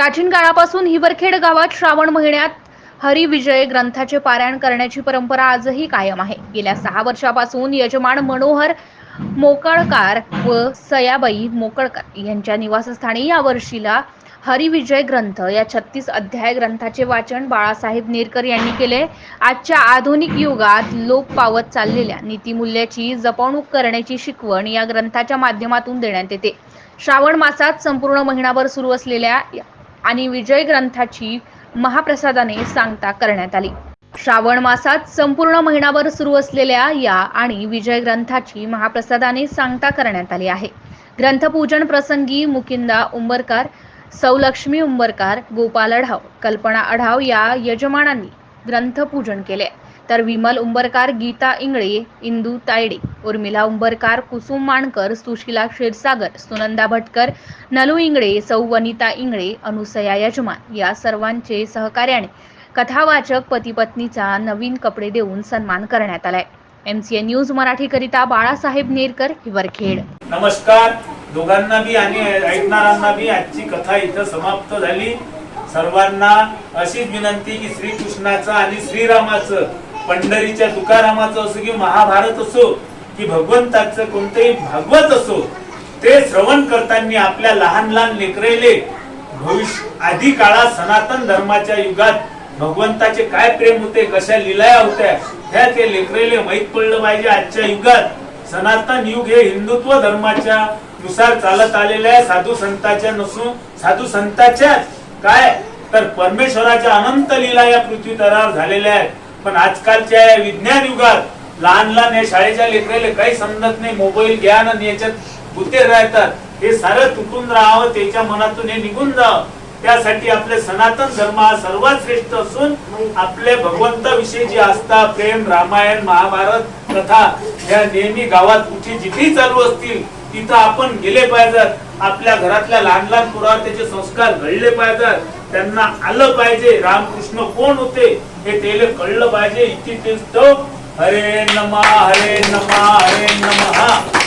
प्राचीन काळापासून हिवरखेड गावात श्रावण महिन्यात हरिविजय ग्रंथाचे पारायण करण्याची परंपरा आजही कायम आहे। गेल्या 6 वर्षापासून यजमान मनोहर मोकळकार व सयाबाई मोकळकर यांच्या निवासस्थानी या वर्षीला हरिविजय ग्रंथ या 36 अध्याय ग्रंथाचे वाचन बाळासाहेब नेरकर यांनी केले। आजच्या आधुनिक युगात लोप पावत चाललेल्या नीतिमूल्याची जपणूक करण्याची शिकवण या ग्रंथाच्या माध्यमातून देण्यात येते। श्रावण मासात संपूर्ण महिनाभर सुरू असलेल्या आणि विजय ग्रंथाची महाप्रसादाने सांगता करण्यात आली। श्रावण मासात संपूर्ण महिनाभर सुरू असलेल्या या आणि विजय ग्रंथाची महाप्रसादाने सांगता करण्यात आली आहे। ग्रंथपूजन प्रसंगी मुकिंदा उंबरकार, सौलक्ष्मी उंबरकार, गोपाल अढाव, कल्पना अढाव या यजमानांनी ग्रंथपूजन केले, तर विमल उंबरकार, गीता इंगळे, इंदू तायडे, उर्मिला उंबरकार, कुसुम मानकर, सुशीला क्षीरसागर, सुनंदा भटकर, नलू इंगळे, सौ वनिता इंगळे, अनुसया यजमान या सर्वांचे सहकार्याने कथावाचक पती पत्नीचा नवीन कपडे देऊन सन्मान करण्यात आलाय। MCN न्यूज मराठी करिता बाळासाहेब नेरकर, हिवरखेड। नमस्कार दोघांना बी आणि ऐकणाऱ्यांना बी। आजची कथा इथं समाप्त झाली। सर्वांना अशीच विनंती की श्रीकृष्णाचं आणि श्रीरामाचं, पंढरीच्या तुकारामाचं असो की महाभारत असो की भगवंताचं कोणतेही भागवत असो, ते श्रवण करताना आपल्या लहान लहान लेकरेले भविष्य आधी काळात सनातन धर्माच्या युगात भगवंताचे काय प्रेम होते, कशा लीला होत्या, ह्या ते लेकरेले माहित पडलं पाहिजे। आजच्या युगात सनातन युग हे हिंदुत्व धर्माच्या नुसार चालत आलेले आहे। साधू संतांच्या नसून साधू संतांच्या काय तर परमेश्वराच्या अनंत लीला या पृथ्वी तलावर झालेल्या आहेत। पण आजकालच्या या विज्ञान युगात लहान लहान या शाळेच्या लेकराले काही समजत नाही, मोबाईल घ्या आणि याच्यात गुते राहतात। हे सारं तुटून राहावं, त्याच्या मनातून हे निघून जावं, त्यासाठी आपले सनातन धर्म हा सर्वात श्रेष्ठ असून आपले भगवंताविषयीची आस्था, प्रेम, रामायण, महाभारत कथा या नेहमी गावात कुठे जिथे चालू असतील तिथं आपण गेले पाहिजेत। आपल्या घरातल्या लहान लहान पोरावर त्याचे संस्कार घडले पाहिजेत, त्यांना आलं पाहिजे रामकृष्ण कोण होते हे त्याला कळलं पाहिजे। इथे तेच तो हरे नमः हरे नमः हरे नमः।